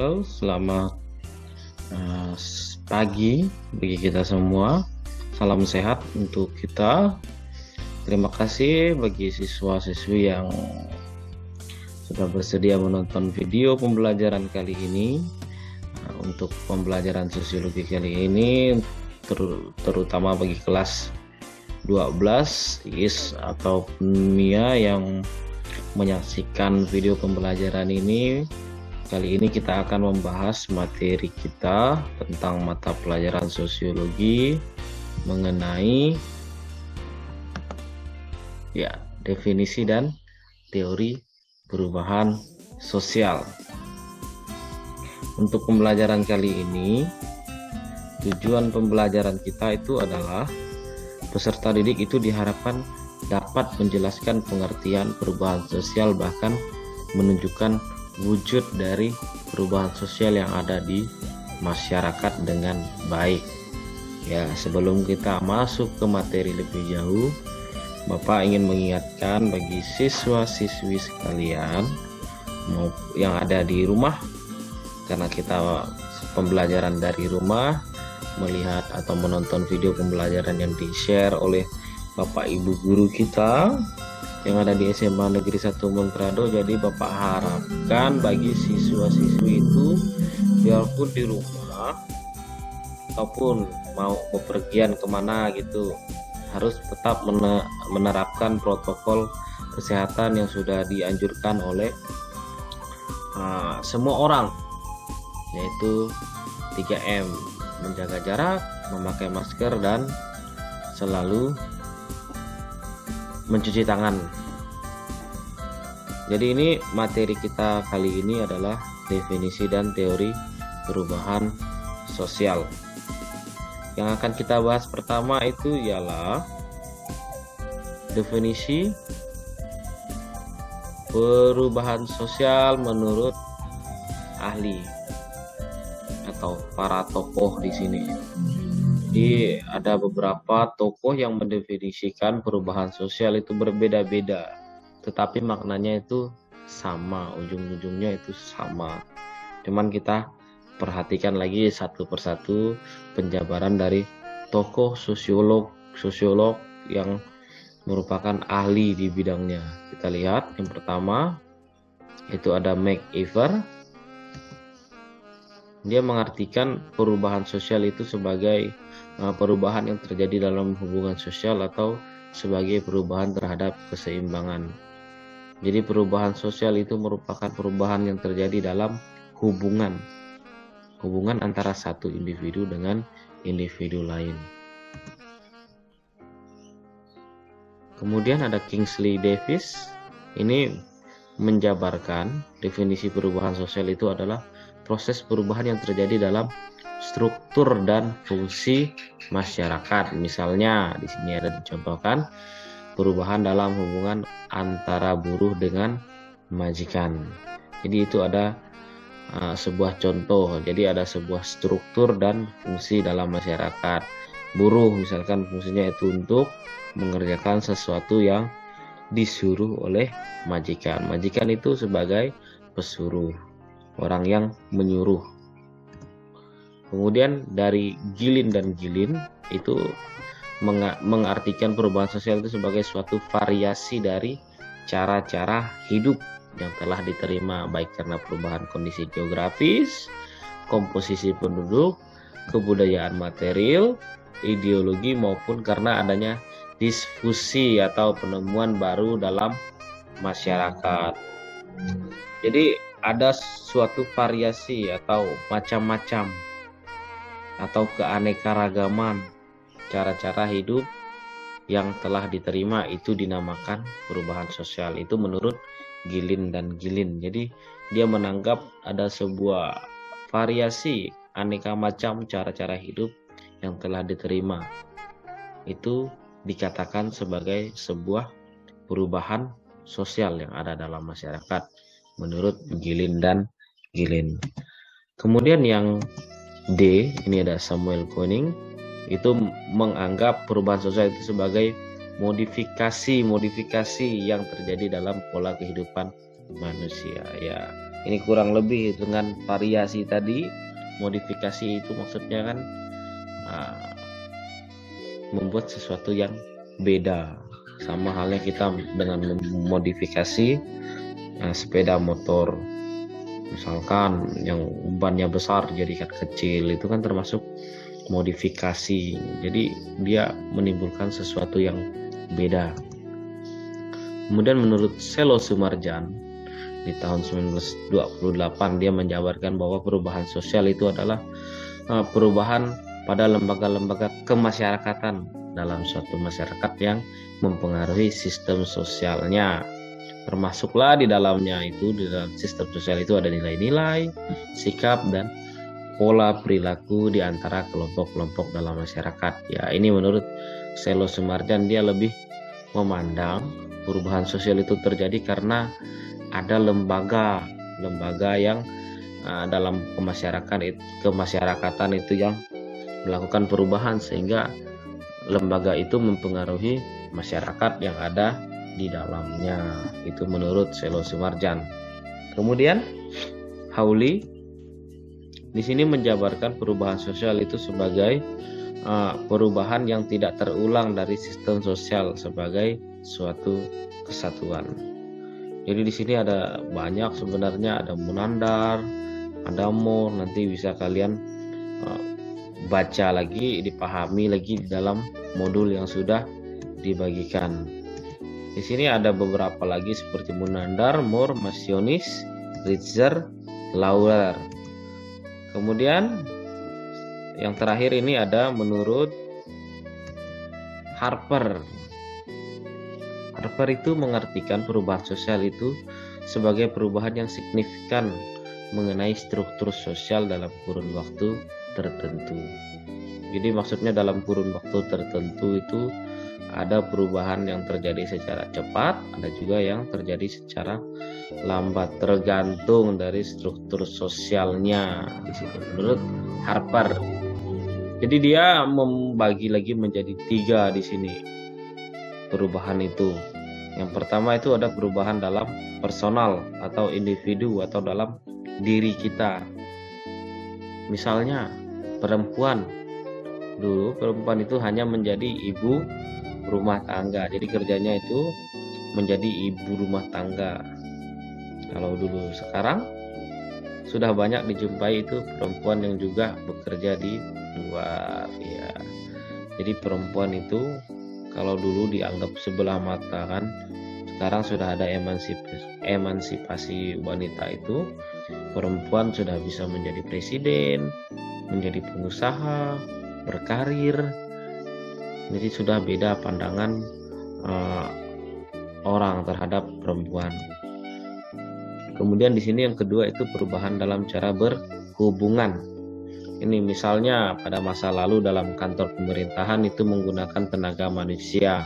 Halo, selamat pagi bagi kita semua. Salam sehat untuk kita. Terima kasih bagi siswa-siswi yang sudah bersedia menonton video pembelajaran kali ini. Untuk pembelajaran sosiologi kali ini, terutama bagi kelas 12 IS atau MIA yang menyaksikan video pembelajaran ini. Kali ini kita akan membahas materi kita tentang mata pelajaran sosiologi mengenai definisi dan teori perubahan sosial. Untuk pembelajaran kali ini, tujuan pembelajaran kita itu adalah peserta didik itu diharapkan dapat menjelaskan pengertian perubahan sosial, bahkan menunjukkan wujud dari perubahan sosial yang ada di masyarakat dengan baik. Ya, sebelum kita masuk ke materi lebih jauh, Bapak ingin mengingatkan bagi siswa-siswi sekalian yang ada di rumah, karena kita pembelajaran dari rumah, melihat atau menonton video pembelajaran yang di-share oleh Bapak Ibu guru kita yang ada di SMA Negeri 1 Montrado. Jadi Bapak harapkan bagi siswa-siswi itu biarpun di rumah ataupun mau bepergian kemana gitu, harus tetap menerapkan protokol kesehatan yang sudah dianjurkan oleh semua orang, yaitu 3M, menjaga jarak, memakai masker, dan selalu mencuci tangan. Jadi ini materi kita kali ini adalah definisi dan teori perubahan sosial. Yang akan kita bahas pertama itu ialah definisi perubahan sosial menurut ahli atau para tokoh di sini. Jadi ada beberapa tokoh yang mendefinisikan perubahan sosial itu berbeda-beda, tetapi maknanya itu sama, ujung-ujungnya itu sama. Cuman kita perhatikan lagi satu persatu penjabaran dari tokoh sosiolog yang merupakan ahli di bidangnya. Kita lihat yang pertama itu ada McIver. Dia mengartikan perubahan sosial itu sebagai perubahan yang terjadi dalam hubungan sosial atau sebagai perubahan terhadap keseimbangan. Jadi perubahan sosial itu merupakan perubahan yang terjadi dalam hubungan antara satu individu dengan individu lain. Kemudian ada Kingsley Davis. Ini menjabarkan definisi perubahan sosial itu adalah proses perubahan yang terjadi dalam struktur dan fungsi masyarakat. Misalnya di sini ada dicontohkan perubahan dalam hubungan antara buruh dengan majikan. Jadi itu ada sebuah contoh. Jadi ada sebuah struktur dan fungsi dalam masyarakat. Buruh misalkan fungsinya itu untuk mengerjakan sesuatu yang disuruh oleh majikan. Majikan itu sebagai pesuruh, orang yang menyuruh. Kemudian dari Gilin dan Gilin itu mengartikan perubahan sosial itu sebagai suatu variasi dari cara-cara hidup yang telah diterima, baik karena perubahan kondisi geografis, komposisi penduduk, kebudayaan material, ideologi, maupun karena adanya diskusi atau penemuan baru dalam masyarakat. Jadi ada suatu variasi atau macam-macam atau keanekaragaman cara-cara hidup yang telah diterima, itu dinamakan perubahan sosial. Itu menurut Gilin dan Gilin. Jadi dia menganggap ada sebuah variasi aneka macam cara-cara hidup yang telah diterima. Itu dikatakan sebagai sebuah perubahan sosial yang ada dalam masyarakat menurut Gilin dan Gilin. Kemudian yang D, ini ada Samuel Koenig, itu menganggap perubahan sosial itu sebagai modifikasi yang terjadi dalam pola kehidupan manusia. Ya, Ini kurang lebih dengan variasi tadi, modifikasi itu maksudnya kan membuat sesuatu yang beda. Sama halnya kita dengan memodifikasi sepeda motor, misalkan yang bannya besar jadikan kecil, itu kan termasuk modifikasi. Jadi dia menimbulkan sesuatu yang beda. Kemudian menurut Selo Sumarjan di tahun 1928 dia menjabarkan bahwa perubahan sosial itu adalah perubahan pada lembaga-lembaga kemasyarakatan dalam suatu masyarakat yang mempengaruhi sistem sosialnya. Termasuklah di dalamnya itu, di dalam sistem sosial itu ada nilai-nilai, sikap, dan pola perilaku di antara kelompok-kelompok dalam masyarakat. Ya, ini menurut Selo Sumarjan, dia lebih memandang perubahan sosial itu terjadi karena ada lembaga yang dalam kemasyarakatan itu yang melakukan perubahan, sehingga lembaga itu mempengaruhi masyarakat yang ada di dalamnya. Itu menurut Selo Sumarjan. Kemudian Hawley di sini menjabarkan perubahan sosial itu sebagai perubahan yang tidak terulang dari sistem sosial sebagai suatu kesatuan. Jadi di sini ada banyak sebenarnya, ada Munandar, ada Moore, nanti bisa kalian baca lagi, dipahami lagi di dalam modul yang sudah dibagikan. Di sini ada beberapa lagi seperti Munandar, Moore, Masionis, Ritzer, Lauer. Kemudian yang terakhir ini ada menurut Harper. Harper itu mengartikan perubahan sosial itu sebagai perubahan yang signifikan mengenai struktur sosial dalam kurun waktu tertentu. Jadi maksudnya dalam kurun waktu tertentu itu ada perubahan yang terjadi secara cepat, ada juga yang terjadi secara lambat, tergantung dari struktur sosialnya di sini menurut Harper. Jadi dia membagi lagi menjadi 3 di sini perubahan itu. Yang pertama itu ada perubahan dalam personal atau individu atau dalam diri kita. Misalnya perempuan, dulu perempuan itu hanya menjadi ibu rumah tangga, jadi kerjanya itu menjadi ibu rumah tangga. Kalau dulu, sekarang sudah banyak dijumpai itu perempuan yang juga bekerja di luar ya. Jadi perempuan itu kalau dulu dianggap sebelah mata kan, sekarang sudah ada emansipasi wanita itu, perempuan sudah bisa menjadi presiden, menjadi pengusaha, berkarir. Jadi sudah beda pandangan orang terhadap perempuan. Kemudian di sini yang kedua itu perubahan dalam cara berhubungan. Ini misalnya pada masa lalu dalam kantor pemerintahan itu menggunakan tenaga manusia,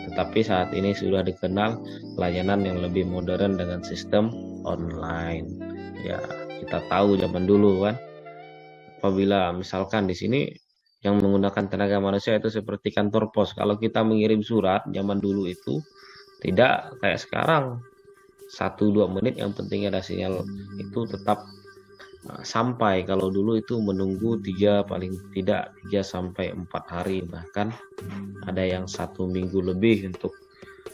tetapi saat ini sudah dikenal layanan yang lebih modern dengan sistem online. Ya, kita tahu zaman dulu kan, apabila misalkan di sini yang menggunakan tenaga manusia itu seperti kantor pos. Kalau kita mengirim surat zaman dulu itu tidak kayak sekarang 1-2 menit, yang penting ada sinyal itu tetap sampai. Kalau dulu itu menunggu 3 paling tidak 3 sampai 4 hari, bahkan ada yang 1 minggu lebih untuk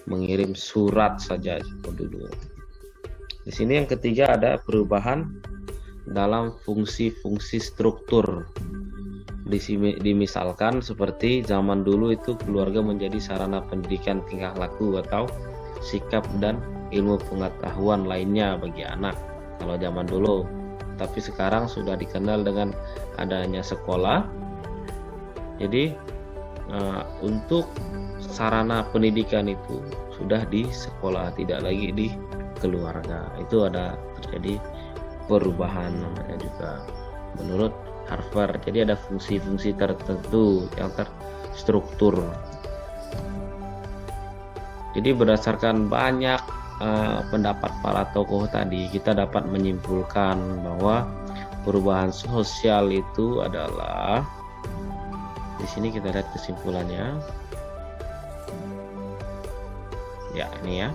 mengirim surat saja dulu. Di sini yang ketiga ada perubahan dalam fungsi-fungsi struktur. Dimisalkan seperti zaman dulu itu keluarga menjadi sarana pendidikan tingkah laku atau sikap dan ilmu pengetahuan lainnya bagi anak kalau zaman dulu. Tapi sekarang sudah dikenal dengan adanya sekolah. Jadi untuk sarana pendidikan itu sudah di sekolah, tidak lagi di keluarga. Itu ada terjadi perubahan namanya juga menurut Harper. Jadi ada fungsi-fungsi tertentu yang terstruktur. Jadi berdasarkan banyak pendapat para tokoh tadi, kita dapat menyimpulkan bahwa perubahan sosial itu adalah, di sini kita lihat kesimpulannya. Ya, ini ya.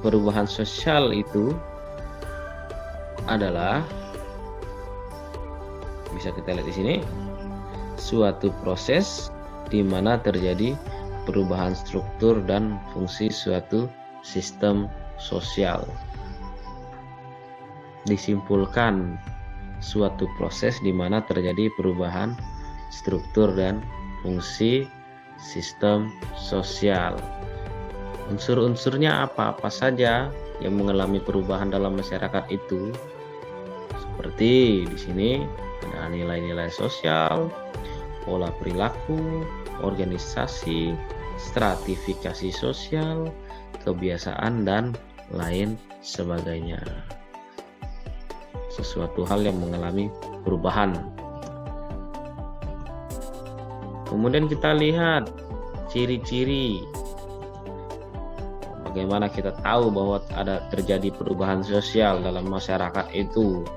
Perubahan sosial itu adalah, bisa kita lihat di sini, suatu proses di mana terjadi perubahan struktur dan fungsi suatu sistem sosial. Disimpulkan, suatu proses di mana terjadi perubahan struktur dan fungsi sistem sosial. Unsur-unsurnya apa saja yang mengalami perubahan dalam masyarakat itu? Seperti di sini ada nilai-nilai sosial, pola perilaku, organisasi, stratifikasi sosial, kebiasaan, dan lain sebagainya. Sesuatu hal yang mengalami perubahan. Kemudian kita lihat ciri-ciri. Bagaimana kita tahu bahwa ada terjadi perubahan sosial dalam masyarakat itu?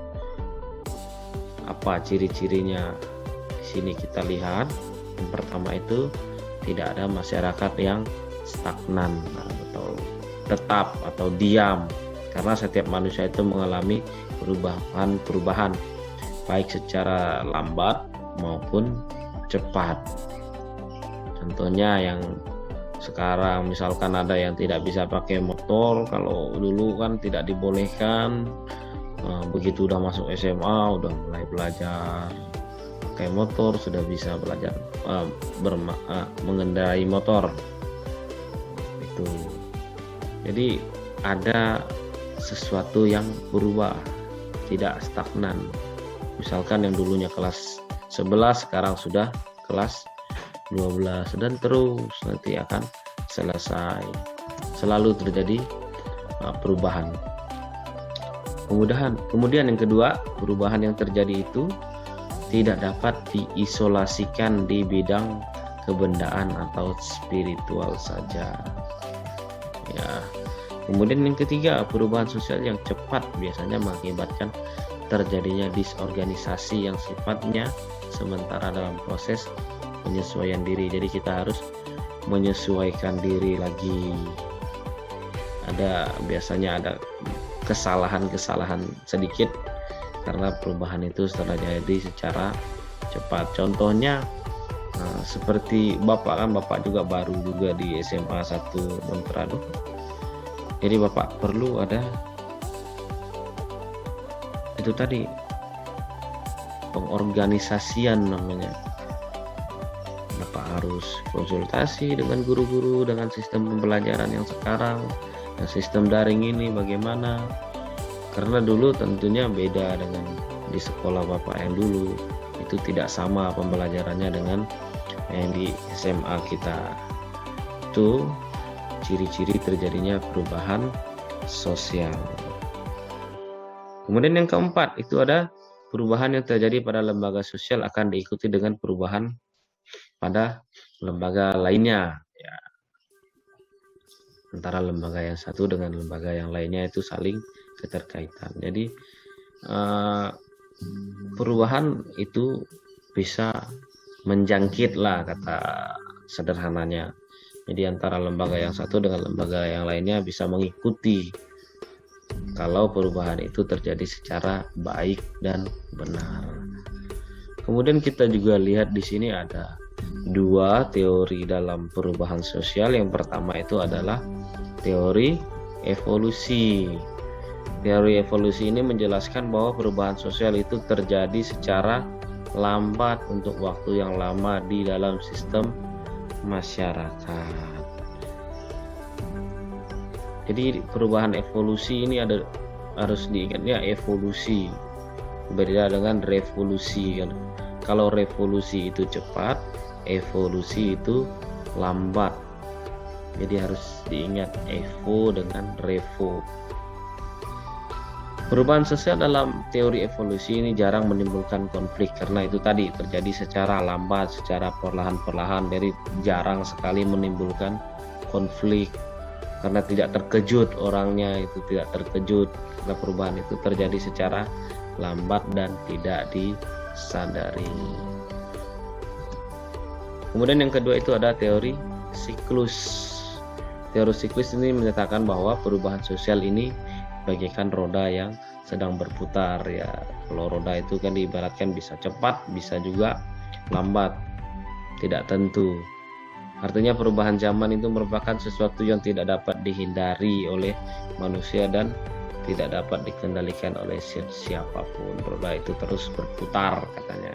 Apa ciri-cirinya? Di sini kita lihat, yang pertama itu tidak ada masyarakat yang stagnan atau tetap atau diam, karena setiap manusia itu mengalami perubahan baik secara lambat maupun cepat. Contohnya yang sekarang misalkan ada yang tidak bisa pakai motor, kalau dulu kan tidak dibolehkan. Begitu udah masuk SMA udah mulai belajar pakai motor, sudah bisa belajar mengendarai motor itu. Jadi ada sesuatu yang berubah, tidak stagnan. Misalkan yang dulunya kelas 11 sekarang sudah kelas 12 dan terus nanti akan selesai. Selalu terjadi perubahan. Kemudian yang kedua, perubahan yang terjadi itu tidak dapat diisolasikan di bidang kebendaan atau spiritual saja. Ya. Kemudian yang ketiga, perubahan sosial yang cepat biasanya mengakibatkan terjadinya disorganisasi yang sifatnya sementara dalam proses penyesuaian diri. Jadi kita harus menyesuaikan diri lagi. Biasanya ada kesalahan sedikit karena perubahan itu terjadi secara cepat. Contohnya seperti Bapak juga baru juga di SMA 1 Montrado. Jadi Bapak perlu ada itu tadi, pengorganisasian namanya. Bapak harus konsultasi dengan guru-guru dengan sistem pembelajaran yang sekarang, yang sistem daring ini bagaimana. Karena dulu tentunya beda dengan di sekolah Bapak yang dulu, itu tidak sama pembelajarannya dengan yang di SMA kita. Itu ciri-ciri terjadinya perubahan sosial. Kemudian yang keempat itu ada perubahan yang terjadi pada lembaga sosial akan diikuti dengan perubahan pada lembaga lainnya. Ya. Antara lembaga yang satu dengan lembaga yang lainnya itu saling keterkaitan. Jadi perubahan itu bisa menjangkit lah kata sederhananya. Jadi antara lembaga yang satu dengan lembaga yang lainnya bisa mengikuti kalau perubahan itu terjadi secara baik dan benar. Kemudian kita juga lihat di sini ada dua teori dalam perubahan sosial. Yang pertama itu adalah teori evolusi. Teori evolusi ini menjelaskan bahwa perubahan sosial itu terjadi secara lambat untuk waktu yang lama di dalam sistem masyarakat. Jadi perubahan evolusi ini harus diingatnya evolusi, berbeda dengan revolusi. Kalau revolusi itu cepat, evolusi itu lambat. Jadi harus diingat evo dengan revo. Perubahan sosial dalam teori evolusi ini jarang menimbulkan konflik karena itu tadi terjadi secara lambat, secara perlahan-perlahan. Jadi jarang sekali menimbulkan konflik karena tidak terkejut orangnya, itu tidak terkejut karena perubahan itu terjadi secara lambat dan tidak disadari. Kemudian yang kedua itu ada teori siklus. Teori siklus ini menyatakan bahwa perubahan sosial ini bagaikan roda yang sedang berputar ya. Kalau roda itu kan diibaratkan bisa cepat, bisa juga lambat, tidak tentu. Artinya perubahan zaman itu merupakan sesuatu yang tidak dapat dihindari oleh manusia dan tidak dapat dikendalikan oleh siapapun. Roda itu terus berputar katanya.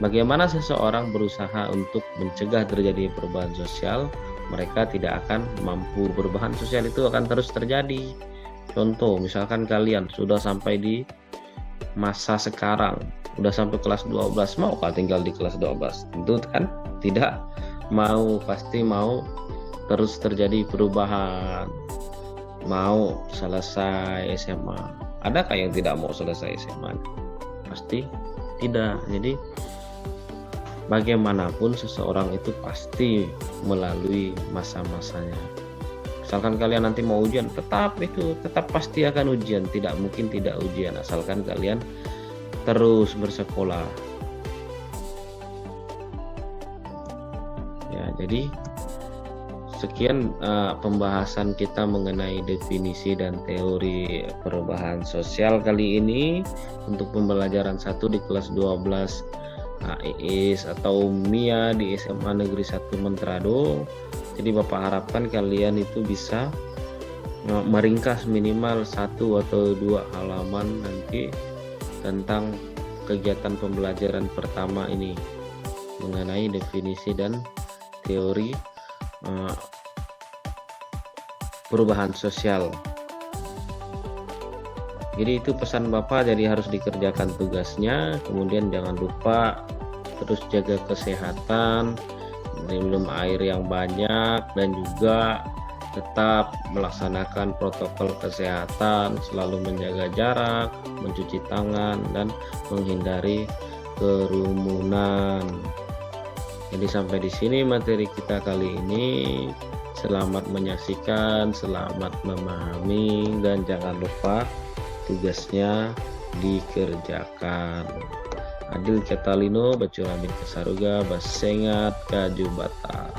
Bagaimana seseorang berusaha untuk mencegah terjadi perubahan sosial, mereka tidak akan mampu. Perubahan sosial itu akan terus terjadi. Contoh, misalkan kalian sudah sampai di masa sekarang, udah sampai kelas 12, mau kah tinggal di kelas 12? Tentu kan tidak mau, pasti mau terus terjadi perubahan. Mau selesai SMA. Adakah yang tidak mau selesai SMA? Pasti tidak. Jadi bagaimanapun seseorang itu pasti melalui masa-masanya. Misalkan kalian nanti mau ujian, tetap pasti akan ujian, tidak mungkin tidak ujian asalkan kalian terus bersekolah. Ya, jadi sekian pembahasan kita mengenai definisi dan teori perubahan sosial kali ini untuk pembelajaran 1 di kelas 12 AIS atau MIA di SMA Negeri 1 Mentrado. Jadi Bapak harapkan kalian itu bisa meringkas minimal 1 atau 2 halaman nanti tentang kegiatan pembelajaran pertama ini mengenai definisi dan teori perubahan sosial. Jadi itu pesan Bapak, jadi harus dikerjakan tugasnya, kemudian jangan lupa terus jaga kesehatan, minum air yang banyak, dan juga tetap melaksanakan protokol kesehatan, selalu menjaga jarak, mencuci tangan, dan menghindari kerumunan. Jadi sampai di sini materi kita kali ini. Selamat menyaksikan, selamat memahami, dan jangan lupa tugasnya dikerjakan. Adil Catalino, Baculamin Kesaruga, Basengat, Kajubata.